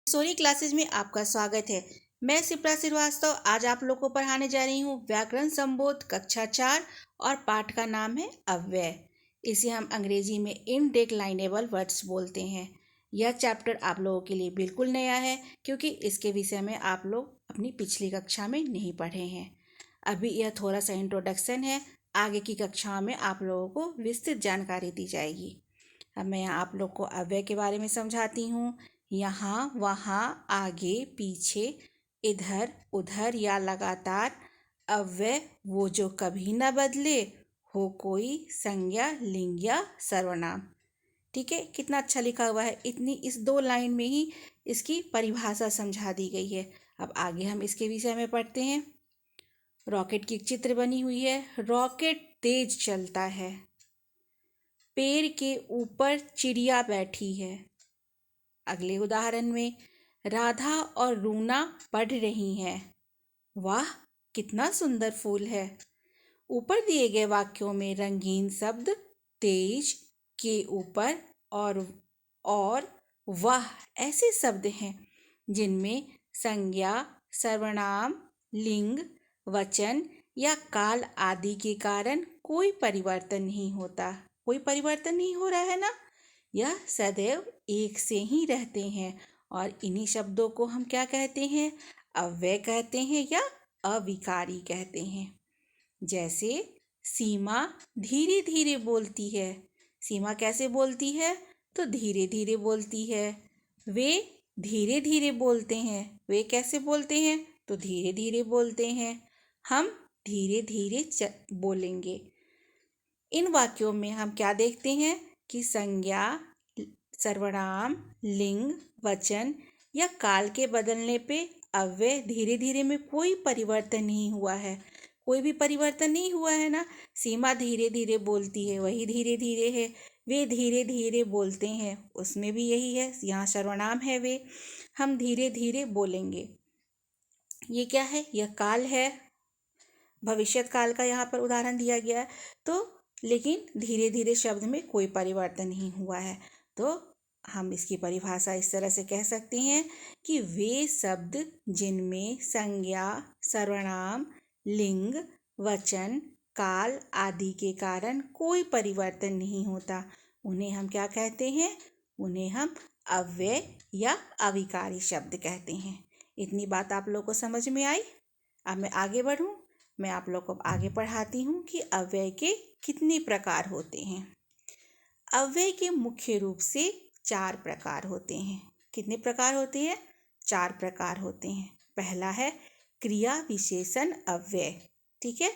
Soni classes में आपका स्वागत है। मैं शिप्रा श्रीवास्तव आज आप लोग को पढ़ाने जा रही हूँ व्याकरण संबोध कक्षा 4 और पाठ का नाम है अव्यय। इसे हम अंग्रेजी में इनडेक्लाइनेबल वर्ड्स बोलते हैं। यह चैप्टर आप लोगों के लिए बिल्कुल नया है क्योंकि इसके विषय में आप लोग अपनी पिछली कक्षा में नहीं पढ़े हैं। अभी यह थोड़ा सा इंट्रोडक्शन है, आगे की कक्षाओं में आप लोगों को विस्तृत जानकारी दी जाएगी। अब मैं यहाँ आप लोग को अव्यय के बारे में समझाती हूँ। यहाँ वहाँ आगे पीछे इधर उधर या लगातार अव्यय वो जो कभी न बदले हो कोई संज्ञा लिंग या सर्वनाम। ठीक है, कितना अच्छा लिखा हुआ है। इस 2 लाइन में ही इसकी परिभाषा समझा दी गई है। अब आगे हम इसके विषय में पढ़ते हैं। रॉकेट की चित्र बनी हुई है। रॉकेट तेज चलता है। पेड़ के ऊपर चिड़िया बैठी है। अगले उदाहरण में राधा और रूना पढ़ रही हैं। वाह, कितना सुंदर फूल है। ऊपर दिए गए वाक्यों में रंगीन शब्द तेज, के ऊपर और वाह ऐसे शब्द हैं जिनमें संज्ञा, सर्वनाम, लिंग, वचन या काल आदि के कारण कोई परिवर्तन नहीं होता। कोई परिवर्तन नहीं हो रहा है ना। यह सदैव एक से ही रहते हैं और इन्हीं शब्दों को हम क्या कहते हैं? अव्यय कहते हैं या अविकारी कहते हैं। जैसे सीमा धीरे धीरे बोलती है। सीमा कैसे बोलती है? तो धीरे धीरे बोलती है। वे धीरे धीरे बोलते हैं। वे कैसे बोलते हैं? तो धीरे धीरे बोलते हैं। हम धीरे धीरे बोलेंगे। इन वाक्यों में हम क्या देखते हैं कि संज्ञा, सर्वनाम, लिंग, वचन या काल के बदलने पे अव्यय धीरे धीरे में कोई परिवर्तन नहीं हुआ है। कोई भी परिवर्तन नहीं हुआ है ना। सीमा धीरे धीरे बोलती है, वही धीरे धीरे है। वे धीरे धीरे बोलते हैं, उसमें भी यही है। यहाँ सर्वनाम है वे। हम धीरे धीरे बोलेंगे। ये क्या है? यह काल है। भविष्यत काल का यहाँ पर उदाहरण दिया गया है। तो लेकिन धीरे धीरे शब्द में कोई परिवर्तन नहीं हुआ है। तो हम इसकी परिभाषा इस तरह से कह सकते हैं कि वे शब्द जिनमें संज्ञा, सर्वनाम, लिंग, वचन, काल आदि के कारण कोई परिवर्तन नहीं होता, उन्हें हम क्या कहते हैं? उन्हें हम अव्यय या अविकारी शब्द कहते हैं। इतनी बात आप लोग को समझ में आई। अब मैं आगे बढ़ूं। मैं आप लोग को आगे पढ़ाती हूँ कि अव्यय के कितने प्रकार होते हैं। अव्यय के मुख्य रूप से 4 प्रकार होते हैं। कितने प्रकार होते हैं? 4 प्रकार होते हैं। पहला है क्रिया विशेषण अव्यय। ठीक है,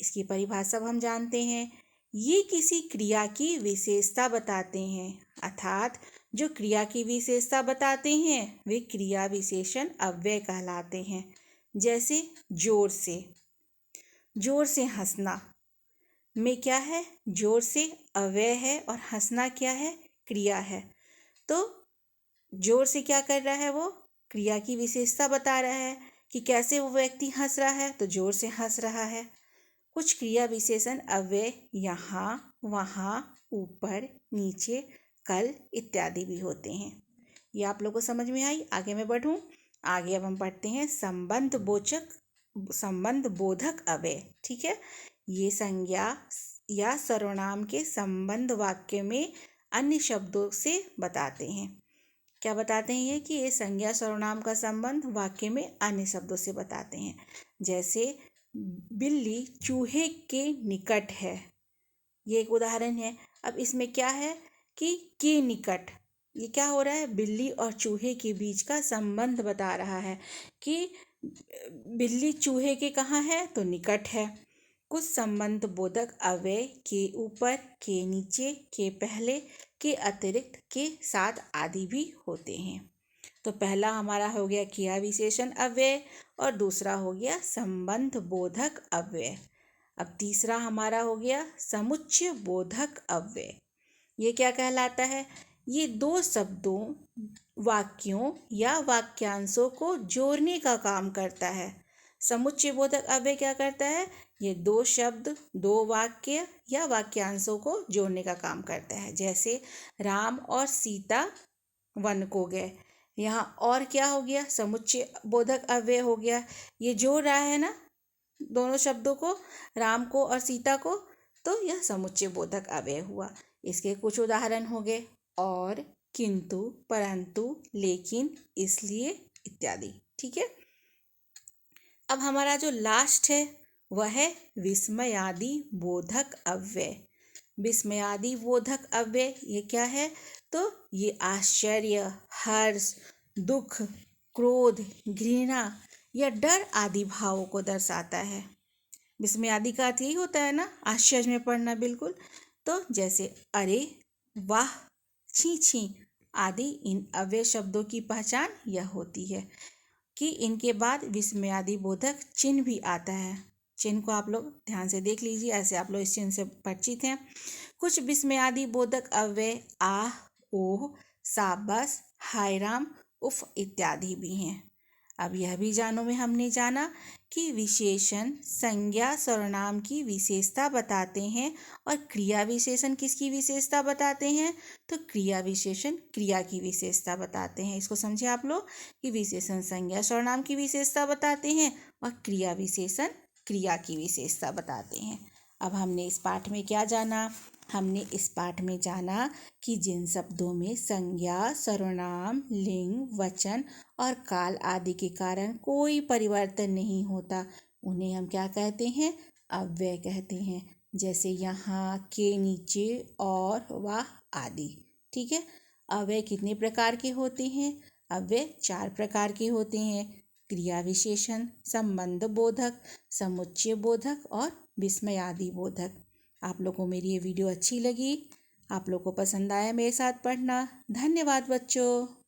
इसकी परिभाषा हम जानते हैं। ये किसी क्रिया की विशेषता बताते हैं, अर्थात जो क्रिया की विशेषता बताते हैं वे क्रिया विशेषण अव्यय कहलाते हैं। जैसे जोर से हंसना में क्या है? जोर से अव्यय है और हंसना क्या है? क्रिया है। तो जोर से क्या कर रहा है? वो क्रिया की विशेषता बता रहा है कि कैसे वो व्यक्ति हंस रहा है, तो जोर से हंस रहा है। कुछ क्रिया विशेषण अव्यय यहाँ, वहाँ, ऊपर, नीचे, कल इत्यादि भी होते हैं। ये आप लोगों को समझ में आई। आगे मैं बढ़ूँ। आगे अब हम पढ़ते हैं संबंध बोधक अव्यय। ठीक है, ये संज्ञा या सर्वनाम के संबंध वाक्य में अन्य शब्दों से बताते हैं। क्या बताते हैं? ये कि ये संज्ञा सर्वनाम का संबंध वाक्य में अन्य शब्दों से बताते हैं। जैसे बिल्ली चूहे के निकट है, ये एक उदाहरण है। अब इसमें क्या है कि के निकट, ये क्या हो रहा है? बिल्ली और चूहे के बीच का संबंध बता रहा है कि बिल्ली चूहे के कहाँ है? तो निकट है। कुछ संबंध बोधक अव्यय के ऊपर, के नीचे, के पहले, के अतिरिक्त, के साथ आदि भी होते हैं। तो पहला हमारा हो गया क्रिया विशेषण अव्यय और दूसरा हो गया संबंध बोधक अव्यय। अब तीसरा हमारा हो गया समुच्चय बोधक अव्यय। ये क्या कहलाता है? ये 2 शब्दों, वाक्यों या वाक्यांशों को जोड़ने का काम करता है। समुच्चय बोधक अव्यय क्या करता है? ये 2 शब्द, 2 वाक्य या वाक्यांशों को जोड़ने का काम करता है। जैसे राम और सीता वन को गए, यहाँ और क्या हो गया, समुच्चय बोधक अव्यय हो गया। ये जोड़ रहा है ना दोनों शब्दों को, राम को और सीता को, तो यह समुच्चय बोधक अव्यय हुआ। इसके कुछ उदाहरण हो गए और, किंतु, परंतु, लेकिन, इसलिए इत्यादि। ठीक है। अब हमारा जो लास्ट है वह है विस्मयादि बोधक अव्यय। विस्मयादि बोधक अव्यय ये क्या है, तो ये आश्चर्य, हर्ष, दुख, क्रोध, घृणा या डर आदि भावों को दर्शाता है। विस्मयादि का अर्थ यही होता है ना, आश्चर्य में पड़ना बिल्कुल। तो जैसे अरे, वाह, छी छी आदि इन अव्यय शब्दों की पहचान यह होती है कि इनके बाद विस्मयादि बोधक चिन्ह भी आता है। चिन्ह को आप लोग ध्यान से देख लीजिए, ऐसे आप लोग इस चिन्ह से परिचित हैं। कुछ विस्मयादि बोधक अव्यय आह, ओह, शाबाश, हाय राम, उफ इत्यादि भी हैं। अब यह भी जानो में हमने जाना कि विशेषण संज्ञा सर्वनाम की विशेषता बताते हैं और क्रिया विशेषण किसकी विशेषता बताते हैं, तो क्रिया विशेषण क्रिया की विशेषता बताते हैं। इसको समझे आप लोग कि विशेषण संज्ञा सर्वनाम की विशेषता बताते हैं और क्रिया विशेषण क्रिया की विशेषता बताते हैं। अब हमने इस पाठ में क्या जाना, हमने इस पाठ में जाना कि जिन शब्दों में संज्ञा, सर्वनाम, लिंग, वचन और काल आदि के कारण कोई परिवर्तन नहीं होता उन्हें हम क्या कहते हैं, अव्यय कहते हैं। जैसे यहाँ, के, नीचे, और, वाह आदि। ठीक है। अव्यय कितने प्रकार के होते हैं, अव्यय 4 प्रकार के होते हैं। क्रिया विशेषण, संबंध बोधक, समुच्चय बोधक और विस्मयादि बोधक। आप लोग को मेरी ये वीडियो अच्छी लगी, आप लोग को पसंद आया मेरे साथ पढ़ना। धन्यवाद बच्चों।